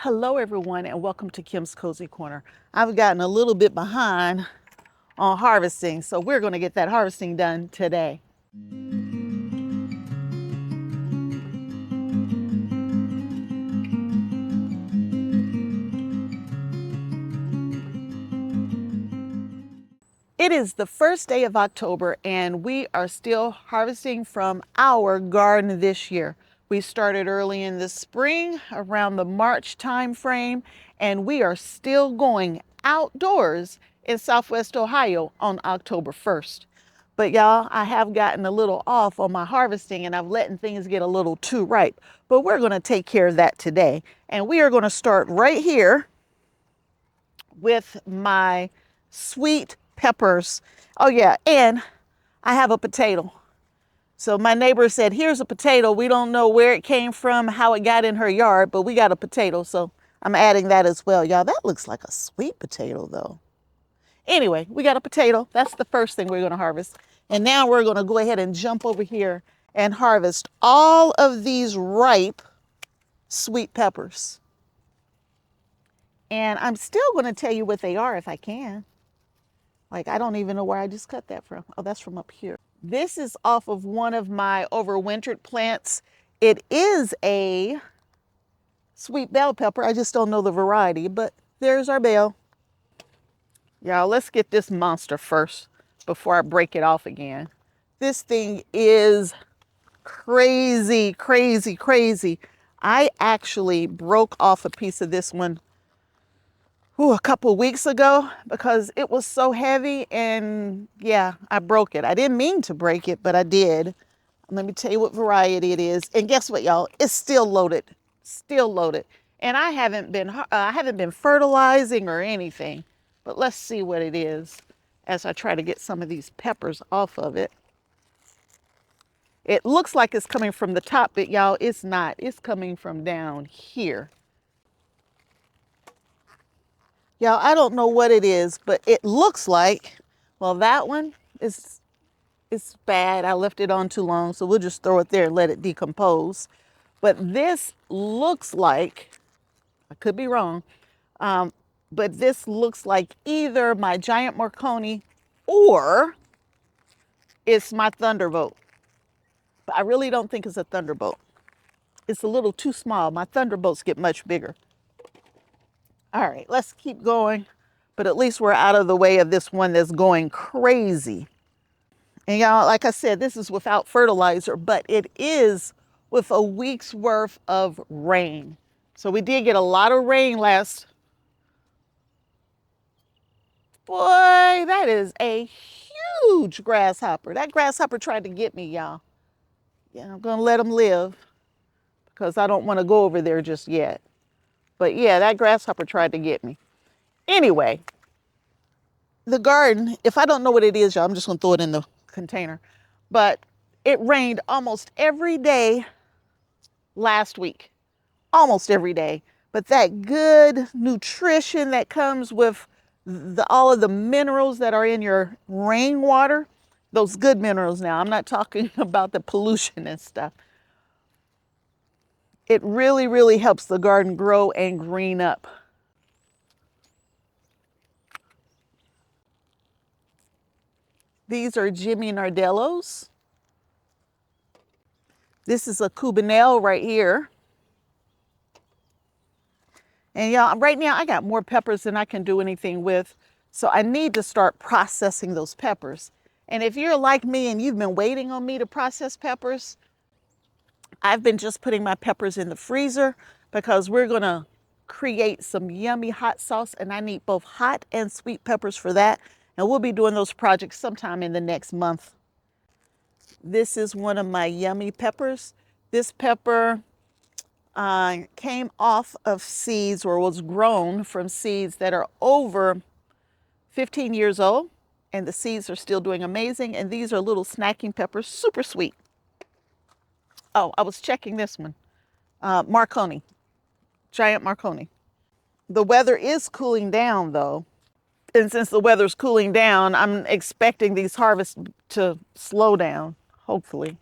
Hello everyone and welcome to Kim's Cozy Corner. I've gotten a little bit behind on harvesting, so we're going to get that harvesting done today. It is the first day of October and we are still harvesting from our garden this year. We started early in the spring around the March time frame, and we are still going outdoors in Southwest Ohio on October 1st. But y'all, I have gotten a little off on my harvesting and I've letting things get a little too ripe. But we're going to take care of that today. And we are going to start right here with my sweet peppers. Oh yeah, and I have a potato. So my neighbor said, here's a potato. We don't know where it came from, how it got in her yard, but we got a potato. So I'm adding that as well. Y'all, that looks like a sweet potato though. Anyway, we got a potato. That's the first thing we're going to harvest. And now we're going to go ahead and jump over here and harvest all of these ripe sweet peppers. And I'm still going to tell you what they are if I can. Like, I don't even know where I just cut that from. Oh, that's from up here. This is off of one of my overwintered plants. It is a sweet bell pepper. I just don't know the variety, but there's our bell. Y'all, let's get this monster first before I break it off again. This thing is crazy, crazy, crazy. I actually broke off a piece of this one a couple weeks ago because it was so heavy, and yeah, I broke it. I didn't mean to break it, but I did. Let me tell you what variety it is. And guess what, y'all? It's still loaded, still loaded. And I haven't been fertilizing or anything, but let's see what it is as I try to get some of these peppers off of it. It looks like it's coming from the top, but y'all, it's not. It's coming from down here. Y'all, I don't know what it is, but it looks like, well, that one is bad. I left it on too long, so we'll just throw it there and let it decompose. But this looks like, I could be wrong, but this looks like either my giant Marconi or it's my Thunderbolt. But I really don't think it's a Thunderbolt. It's a little too small. My Thunderbolts get much bigger. All right, let's keep going. But at least we're out of the way of this one that's going crazy. And y'all, like I said, this is without fertilizer, but it is with a week's worth of rain. So we did get a lot of rain last. Boy, that is a huge grasshopper. That grasshopper tried to get me, y'all. Yeah, I'm gonna let him live because I don't want to go over there just yet. But yeah, that grasshopper tried to get me. Anyway, the garden, if I don't know what it is, y'all, I'm just gonna throw it in the container. But it rained almost every day last week, almost every day. But that good nutrition that comes with all of the minerals that are in your rainwater, those good minerals now, I'm not talking about the pollution and stuff. It really, really helps the garden grow and green up. These are Jimmy Nardellos. This is a Cubanelle right here. And y'all, right now I got more peppers than I can do anything with. So I need to start processing those peppers. And if you're like me and you've been waiting on me to process peppers, I've been just putting my peppers in the freezer because we're gonna create some yummy hot sauce, and I need both hot and sweet peppers for that. And we'll be doing those projects sometime in the next month. This is one of my yummy peppers. This pepper came off of seeds, or was grown from seeds that are over 15 years old, and the seeds are still doing amazing. And these are little snacking peppers, super sweet. Oh, I was checking this one. Marconi, giant Marconi. The weather is cooling down though. And since the weather's cooling down, I'm expecting these harvests to slow down, hopefully.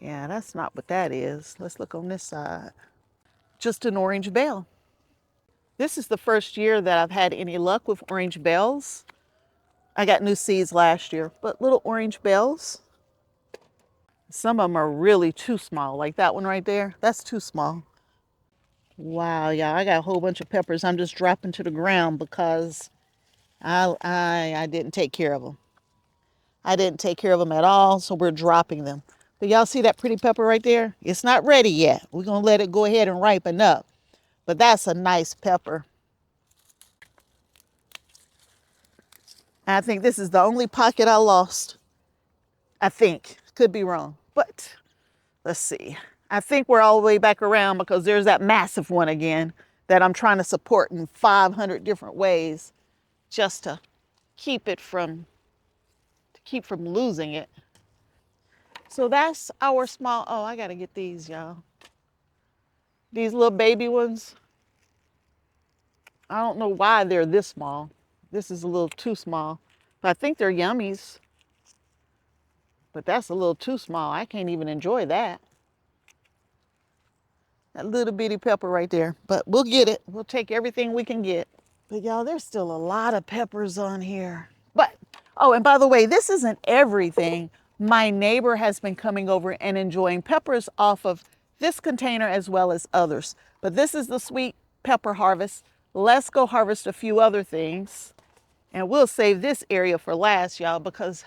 Yeah, that's not what that is. Let's look on this side. just an orange bell. This is the first year that I've had any luck with orange bells. I got new seeds last year, but little orange bells. Some of them are really too small, like that one right there. That's too small. Wow, y'all, I got a whole bunch of peppers I'm just dropping to the ground because I didn't take care of them. I didn't take care of them at all, so we're dropping them. But y'all see that pretty pepper right there? It's not ready yet. We're going to let it go ahead and ripen up. But that's a nice pepper. I think this is the only pocket I lost. I think. Could be wrong. But let's see. I think we're all the way back around because there's that massive one again that I'm trying to support in 500 different ways just to keep from losing it. So that's our small, oh, I got to get these, y'all. These little baby ones. I don't know why they're this small. This is a little too small. But I think they're yummies. But that's a little too small. I can't even enjoy that. That little bitty pepper right there. But we'll get it. We'll take everything we can get. But y'all, there's still a lot of peppers on here. But, oh, and by the way, this isn't everything. My neighbor has been coming over and enjoying peppers off of this container as well as others. But this is the sweet pepper harvest. Let's go harvest a few other things. And we'll save this area for last, y'all, because,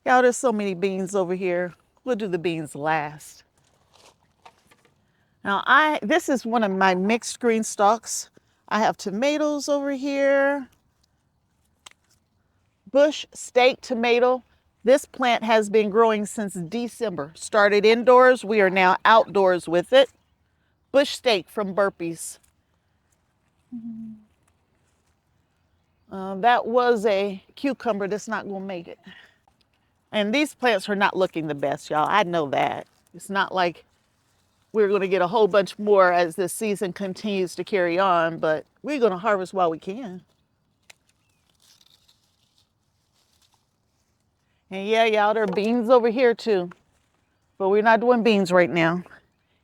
y'all, there's so many beans over here. We'll do the beans last. Now, this is one of my mixed green stalks. I have tomatoes over here. Bush steak tomato. This plant has been growing since December. Started indoors. We are now outdoors with it. Bush steak from Burpees. That was a cucumber that's not going to make it. And these plants are not looking the best, y'all. I know that. It's not like we're going to get a whole bunch more as this season continues to carry on, but we're going to harvest while we can. And yeah, y'all, there are beans over here too, but we're not doing beans right now.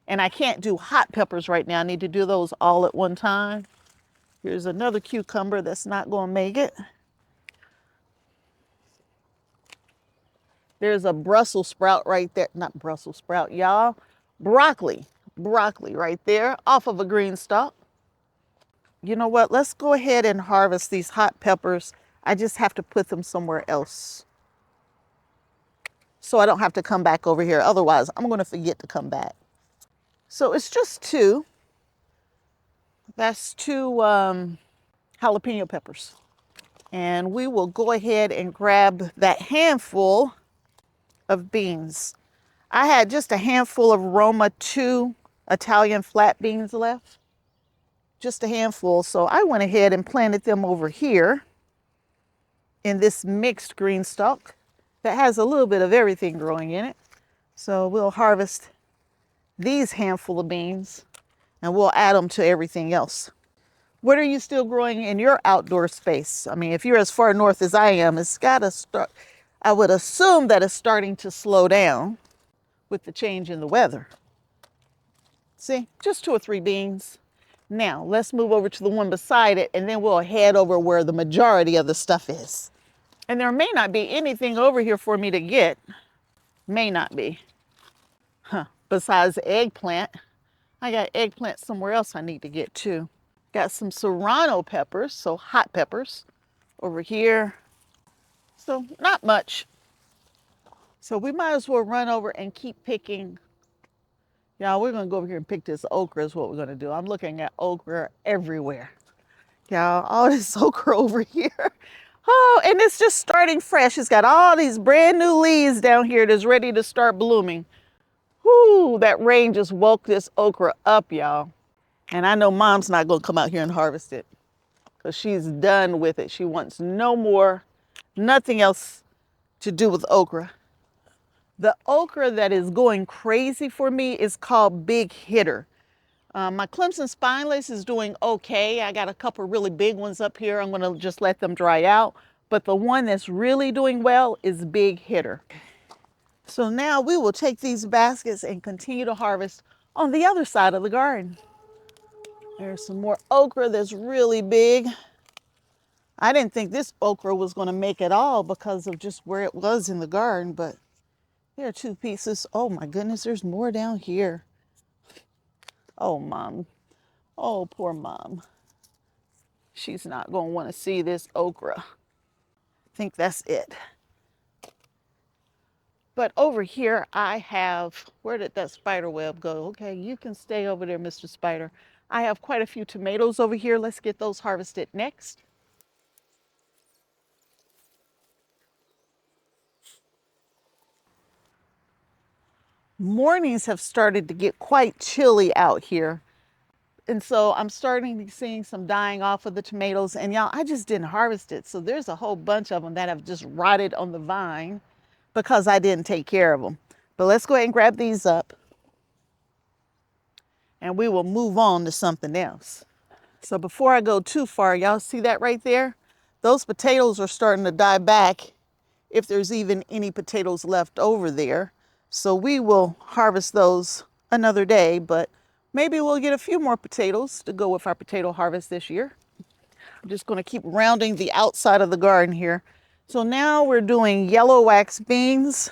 And I can't do hot peppers right now. I need to do those all at one time. Here's another cucumber that's not going to make it. There's a Brussels sprout right there. Not Brussels sprout, y'all. Broccoli. Broccoli right there off of a green stalk. You know what? Let's go ahead and harvest these hot peppers. I just have to put them somewhere else, so I don't have to come back over here. Otherwise, I'm going to forget to come back. So it's just two. That's two jalapeno peppers. And we will go ahead and grab that handful of beans. I had just a handful of Roma 2 Italian flat beans left. Just a handful. So I went ahead and planted them over here in this mixed green stalk that has a little bit of everything growing in it. So we'll harvest these handful of beans and we'll add them to everything else. What are you still growing in your outdoor space? I mean, if you're as far north as I am, it's got to start. I would assume that it's starting to slow down with the change in the weather. See, just 2 or 3 beans. Now, let's move over to the one beside it, and then we'll head over where the majority of the stuff is. And there may not be anything over here for me to get. May not be. Besides the eggplant. I got eggplant somewhere else I need to get too. Got some serrano peppers, so hot peppers, over here. So not much. So we might as well run over and keep picking. Y'all, we're going to go over here and pick this okra is what we're going to do. I'm looking at okra everywhere. Y'all, all this okra over here. Oh, and it's just starting fresh. It's got all these brand new leaves down here that's ready to start blooming. Whoo, that rain just woke this okra up, y'all. And I know Mom's not going to come out here and harvest it because she's done with it. She wants no more, nothing else to do with okra. The okra that is going crazy for me is called Big Hitter. My Clemson spineless is doing okay. I got a couple really big ones up here. I'm going to just let them dry out. But the one that's really doing well is Big Hitter. So now we will take these baskets and continue to harvest on the other side of the garden. There's some more okra that's really big. I didn't think this okra was going to make it all because of just where it was in the garden, but there are 2 pieces. Oh my goodness, there's more down here. Oh, Mom. Oh, poor Mom. She's not going to want to see this okra. I think that's it. But over here I have, where did that spider web go? Okay, you can stay over there, Mr. Spider. I have quite a few tomatoes over here. Let's get those harvested next. Mornings have started to get quite chilly out here. And so I'm starting to see some dying off of the tomatoes. And y'all, I just didn't harvest it. So there's a whole bunch of them that have just rotted on the vine because I didn't take care of them. But let's go ahead and grab these up and we will move on to something else. So before I go too far, y'all see that right there? Those potatoes are starting to die back, if there's even any potatoes left over there. So we will harvest those another day, but maybe we'll get a few more potatoes to go with our potato harvest this year. I'm just gonna keep rounding the outside of the garden here. So now we're doing yellow wax beans.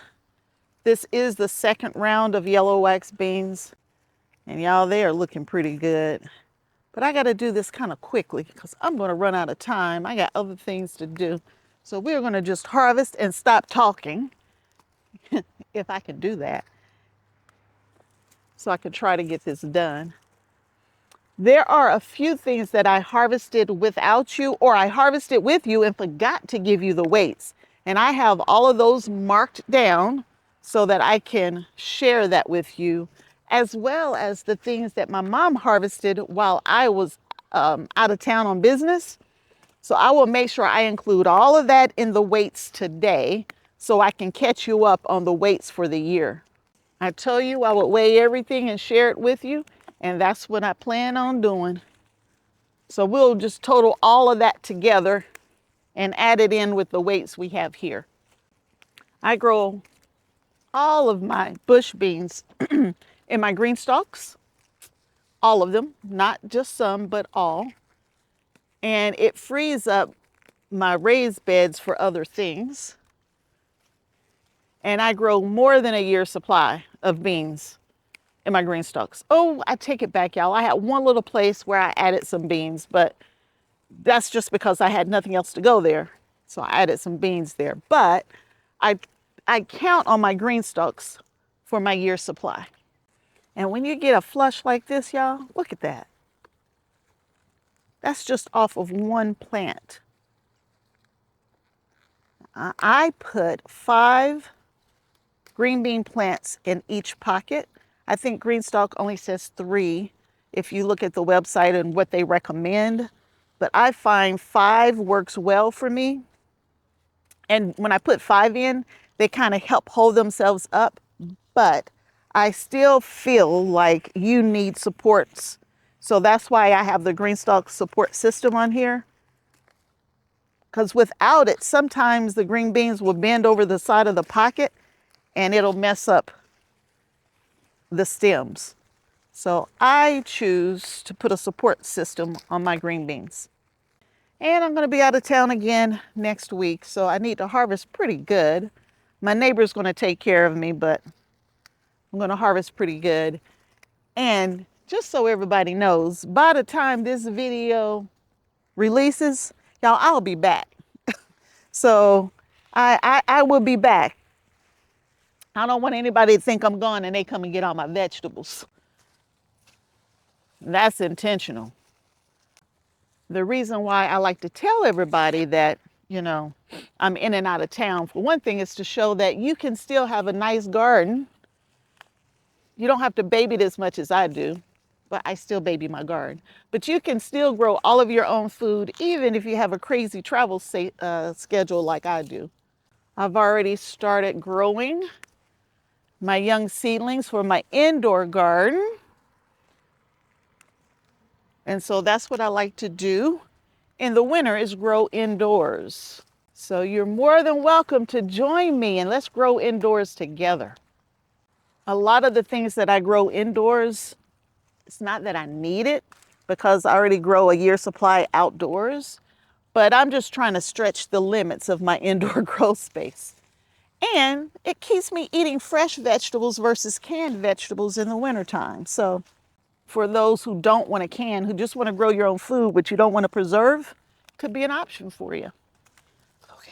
This is the second round of yellow wax beans. And y'all, they are looking pretty good. But I gotta do this kind of quickly because I'm gonna run out of time. I got other things to do. So we're gonna just harvest and stop talking, if I can do that, so I can try to get this done. There are a few things that I harvested without you, or I harvested with you and forgot to give you the weights. And I have all of those marked down so that I can share that with you, as well as the things that my mom harvested while I was out of town on business. So I will make sure I include all of that in the weights today so I can catch you up on the weights for the year. I told you I would weigh everything and share it with you, and that's what I plan on doing. So we'll just total all of that together and add it in with the weights we have here. I grow all of my bush beans in my green stalks, all of them, not just some, but all. And it frees up my raised beds for other things. And I grow more than a year's supply of beans in my green stalks. Oh, I take it back, y'all. I had one little place where I added some beans, but that's just because I had nothing else to go there. So I added some beans there. But I count on my green stalks for my year's supply. And when you get a flush like this, y'all, look at that. That's just off of one plant. I put 5 green bean plants in each pocket. I think GreenStalk only says 3 if you look at the website and what they recommend. But I find 5 works well for me. And when I put 5 in, they kind of help hold themselves up. But I still feel like you need supports. So that's why I have the GreenStalk support system on here. Because without it, sometimes the green beans will bend over the side of the pocket and it'll mess up the stems. So I choose to put a support system on my green beans. And I'm going to be out of town again next week, so I need to harvest pretty good. My neighbor's going to take care of me, but I'm going to harvest pretty good. And just so everybody knows, by the time this video releases, y'all, I'll be back. So I will be back. I don't want anybody to think I'm gone and they come and get all my vegetables. That's intentional. The reason why I like to tell everybody that, you know, I'm in and out of town, for one thing, is to show that you can still have a nice garden. You don't have to baby it as much as I do, but I still baby my garden. But you can still grow all of your own food, even if you have a crazy travel schedule like I do. I've already started growing my young seedlings for my indoor garden. And so that's what I like to do in the winter, is grow indoors. So you're more than welcome to join me and let's grow indoors together. A lot of the things that I grow indoors, it's not that I need it, because I already grow a year's supply outdoors, but I'm just trying to stretch the limits of my indoor grow space. And it keeps me eating fresh vegetables versus canned vegetables in the wintertime. So for those who don't want to can, who just want to grow your own food, but you don't want to preserve, could be an option for you. Okay.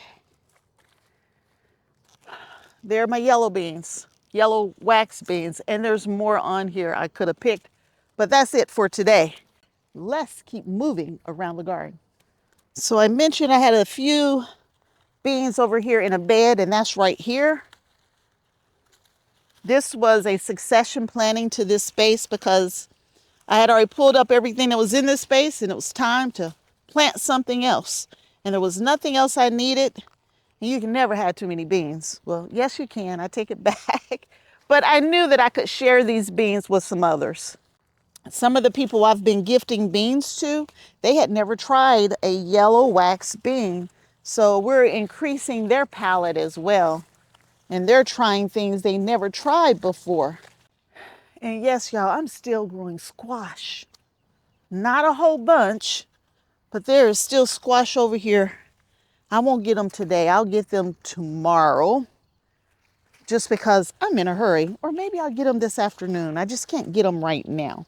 There are my yellow beans, yellow wax beans, and there's more on here I could have picked, but that's it for today. Let's keep moving around the garden. So I mentioned I had a few beans over here in a bed, and that's right here. This was a succession planting to this space because I had already pulled up everything that was in this space, and it was time to plant something else. And there was nothing else I needed. And you can never have too many beans. Well, yes, you can. I take it back. But I knew that I could share these beans with some others. Some of the people I've been gifting beans to, they had never tried a yellow wax bean. So we're increasing their palate as well. And they're trying things they never tried before. And yes, y'all, I'm still growing squash. Not a whole bunch, but there is still squash over here. I won't get them today. I'll get them tomorrow just because I'm in a hurry. Or maybe I'll get them this afternoon. I just can't get them right now.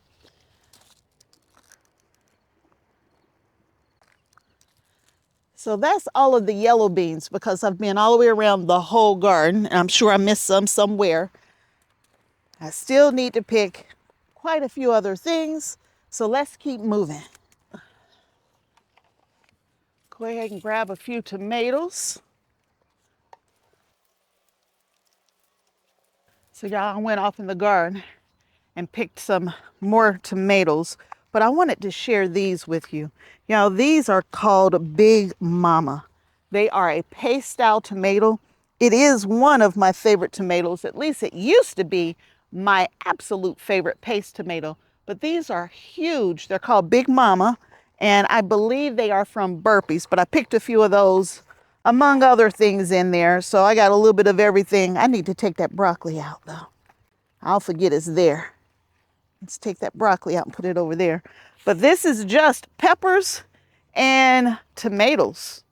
So that's all of the yellow beans because I've been all the way around the whole garden. And I'm sure I missed some somewhere. I still need to pick quite a few other things. So let's keep moving. Go ahead and grab a few tomatoes. So y'all, I went off in the garden and picked some more tomatoes, but I wanted to share these with you. Y'all, these are called Big Mama. They are a paste style tomato. It is one of my favorite tomatoes. At least it used to be my absolute favorite paste tomato, but these are huge. They're called Big Mama, and I believe they are from Burpees, but I picked a few of those among other things in there. So I got a little bit of everything. I need to take that broccoli out though. I'll forget it's there. Let's take that broccoli out and put it over there. But this is just peppers and tomatoes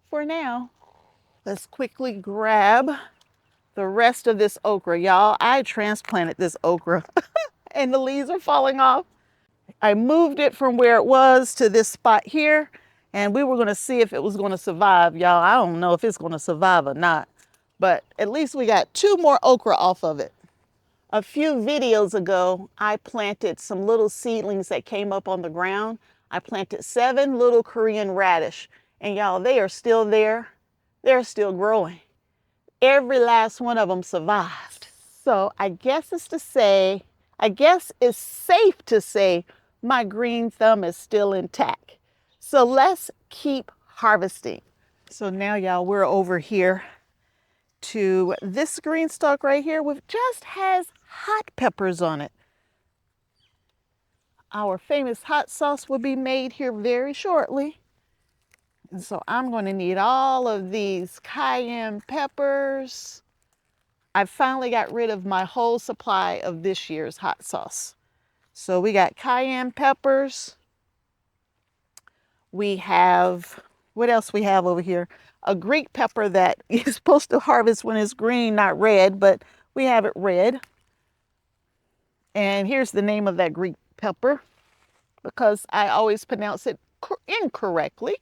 for now. Let's quickly grab the rest of this okra. Y'all, I transplanted this okra and the leaves are falling off. I moved it from where it was to this spot here, and we were going to see if it was going to survive. Y'all, I don't know if it's going to survive or not, but at least we got 2 more okra off of it. A few videos ago, I planted some little seedlings that came up on the ground. I planted 7 little Korean radish, and y'all, they are still there. They're still growing. Every last one of them survived. So I guess it's safe to say my green thumb is still intact. So let's keep harvesting. So now y'all, we're over here to this GreenStalk right here, which just has hot peppers on it. Our famous hot sauce will be made here very shortly. And so I'm going to need all of these cayenne peppers. I finally got rid of my whole supply of this year's hot sauce. So we got cayenne peppers. We have, what else we have over here? A Greek pepper that you're supposed to harvest when it's green, not red, but we have it red. And here's the name of that Greek pepper because I always pronounce it incorrectly.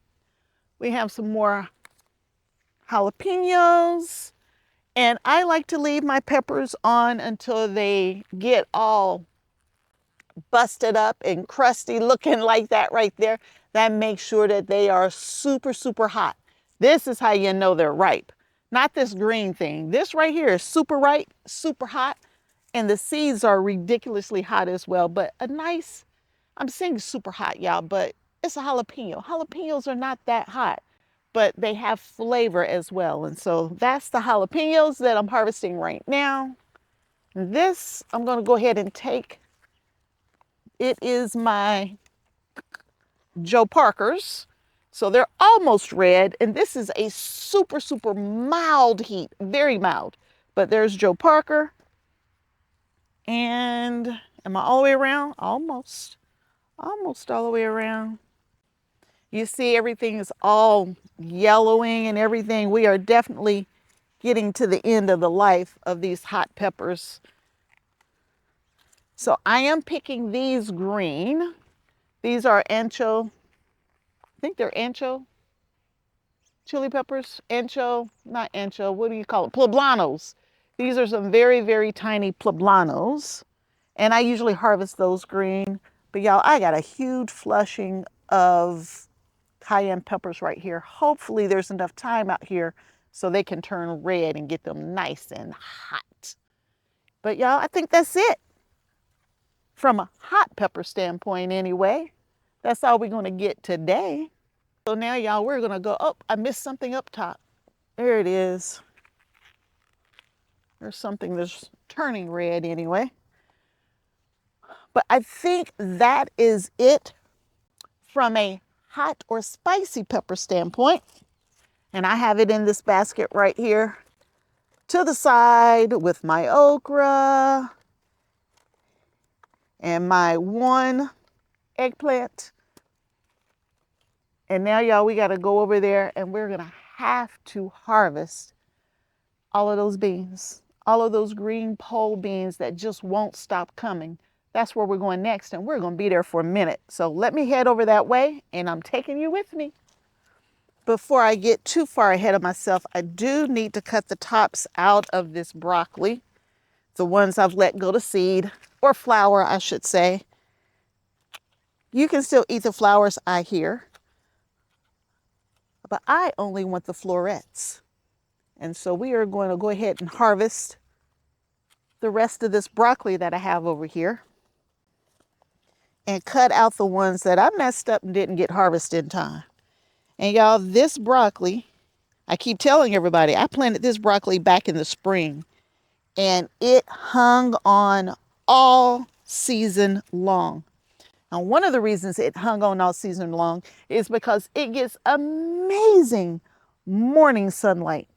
We have some more jalapenos. And I like to leave my peppers on until they get all busted up and crusty looking like that right there. That makes sure that they are super, super hot. This is how you know they're ripe. Not this green thing. This right here is super ripe, super hot, and the seeds are ridiculously hot as well. But a nice, I'm saying super hot, y'all, but it's a jalapeno. Jalapenos are not that hot, but they have flavor as well. And so that's the jalapenos that I'm harvesting right now. This, I'm gonna go ahead and take. It is my Joe Parker's. So they're almost red, and this is a super, super mild heat, very mild. But there's Joe Parker. And am I all the way around? Almost. almost all the way around. You see everything is all yellowing and everything. We are definitely getting to the end of the life of these hot peppers. So I am picking these green. These are ancho, I think they're ancho chili peppers. Ancho, not ancho, what do you call it? Poblanos. These are some very, very tiny poblanos. And I usually harvest those green. But y'all, I got a huge flushing of cayenne peppers right here. Hopefully there's enough time out here so they can turn red and get them nice and hot. But y'all, I think that's it. From a hot pepper standpoint anyway. That's all we're gonna get today. So now y'all, we're gonna go, oh, I missed something up top. There it is. There's something that's turning red anyway. But I think that is it from a hot or spicy pepper standpoint. And I have it in this basket right here to the side with my okra and my one eggplant. And now y'all, we got to go over there and we're going to have to harvest all of those beans, all of those green pole beans that just won't stop coming. That's where we're going next, and we're going to be there for a minute. So let me head over that way, and I'm taking you with me. Before I get too far ahead of myself, I do need to cut the tops out of this broccoli, the ones I've let go to seed, or flower, I should say. You can still eat the flowers, I hear, but I only want the florets. And so we are going to go ahead and harvest the rest of this broccoli that I have over here and cut out the ones that I messed up and didn't get harvested in time. And y'all, this broccoli, I keep telling everybody, I planted this broccoli back in the spring and it hung on all season long. Now, one of the reasons it hung on all season long is because it gets amazing morning sunlight.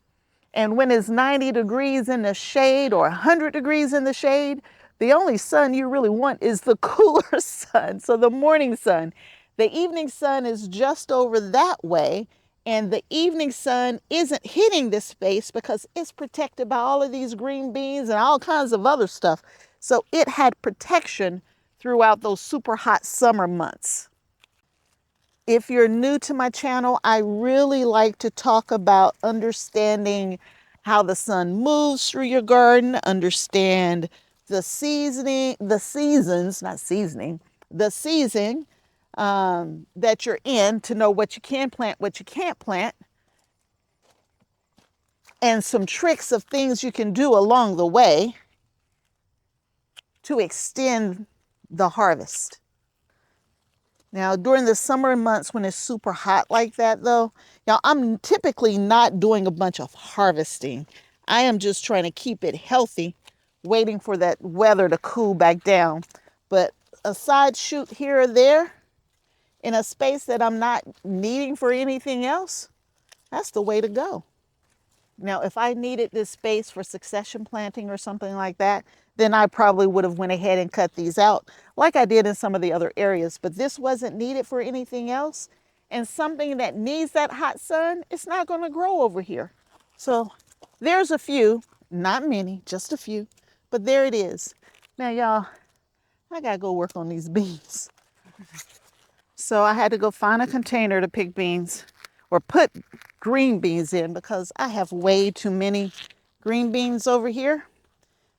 And when it's 90 degrees in the shade or 100 degrees in the shade, the only sun you really want is the cooler sun, so the morning sun. The evening sun is just over that way, and the evening sun isn't hitting this space because it's protected by all of these green beans and all kinds of other stuff. So it had protection throughout those super hot summer months. If you're new to my channel, I really like to talk about understanding how the sun moves through your garden, understand the seasoning, the seasons, not seasoning, the season that you're in to know what you can plant, what you can't plant, and some tricks of things you can do along the way to extend the harvest. Now, during the summer months when it's super hot like that though, y'all, I'm typically not doing a bunch of harvesting. I am just trying to keep it healthy, waiting for that weather to cool back down. But a side shoot here or there in a space that I'm not needing for anything else, that's the way to go. Now, if I needed this space for succession planting or something like that, then I probably would have went ahead and cut these out like I did in some of the other areas. But this wasn't needed for anything else. And something that needs that hot sun, it's not going to grow over here. So there's a few, not many, just a few. But there it is. Now, y'all, I got to go work on these beans. So I had to go find a container to pick beans or put green beans in because I have way too many green beans over here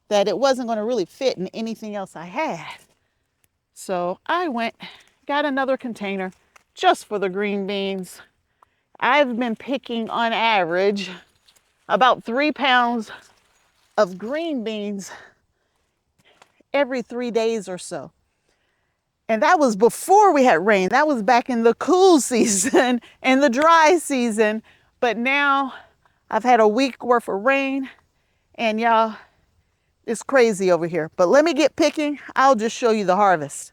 that it wasn't going to really fit in anything else I had. So I went, got another container just for the green beans. I've been picking on average about 3 pounds of green beans every 3 days or so. And that was before we had rain. That was back in the cool season and the dry season. But now I've had a week worth of rain and y'all, it's crazy over here. But let me get picking. I'll just show you the harvest.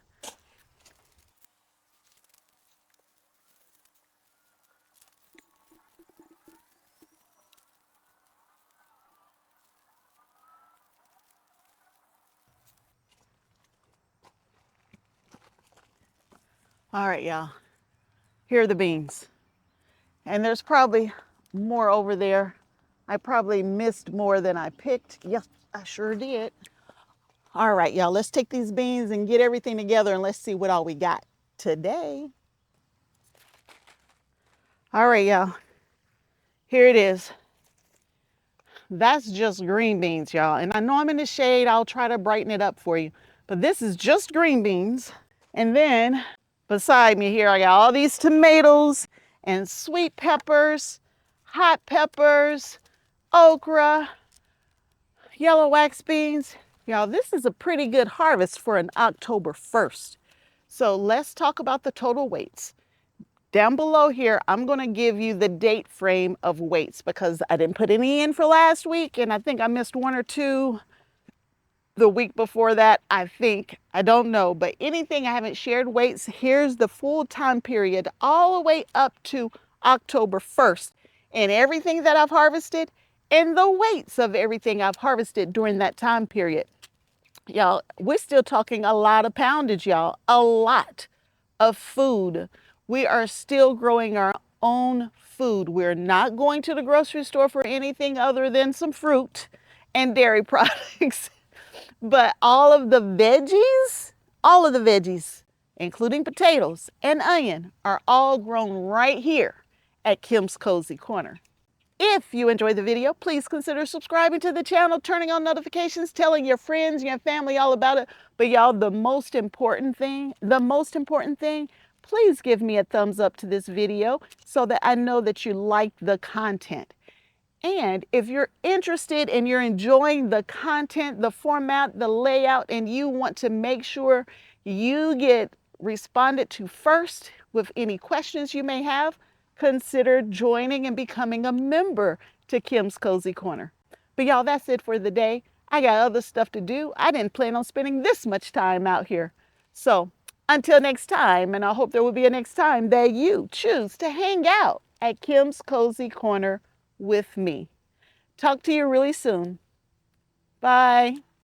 All right, y'all. Here are the beans. And there's probably more over there. I probably missed more than I picked. Yes, I sure did. All right, y'all, let's take these beans and get everything together and let's see what all we got today. All right, y'all, here it is. That's just green beans, y'all. And I know I'm in the shade. I'll try to brighten it up for you. But this is just green beans. And then beside me here, I got all these tomatoes and sweet peppers, hot peppers, okra, yellow wax beans. Y'all, this is a pretty good harvest for an October 1st. So let's talk about the total weights. Down below here, I'm going to give you the date frame of weights because I didn't put any in for last week and I think I missed one or two the week before that, I think. I don't know, but anything I haven't shared weights, here's the full time period all the way up to October 1st and everything that I've harvested and the weights of everything I've harvested during that time period. Y'all, we're still talking a lot of poundage, y'all, a lot of food. We are still growing our own food. We're not going to the grocery store for anything other than some fruit and dairy products. But all of the veggies, including potatoes and onion, are all grown right here at Kim's Kozy Korner. If you enjoyed the video, please consider subscribing to the channel, turning on notifications, telling your friends, your family all about it. But y'all, the most important thing, please give me a thumbs up to this video so that I know that you like the content. And if you're interested and you're enjoying the content, the format, the layout, and you want to make sure you get responded to first with any questions you may have, consider joining and becoming a member to Kim's Kozy Korner. But y'all, that's it for the day. I got other stuff to do. I didn't plan on spending this much time out here. So until next time, and I hope there will be a next time that you choose to hang out at Kim's Kozy Korner with me. Talk to you really soon. Bye.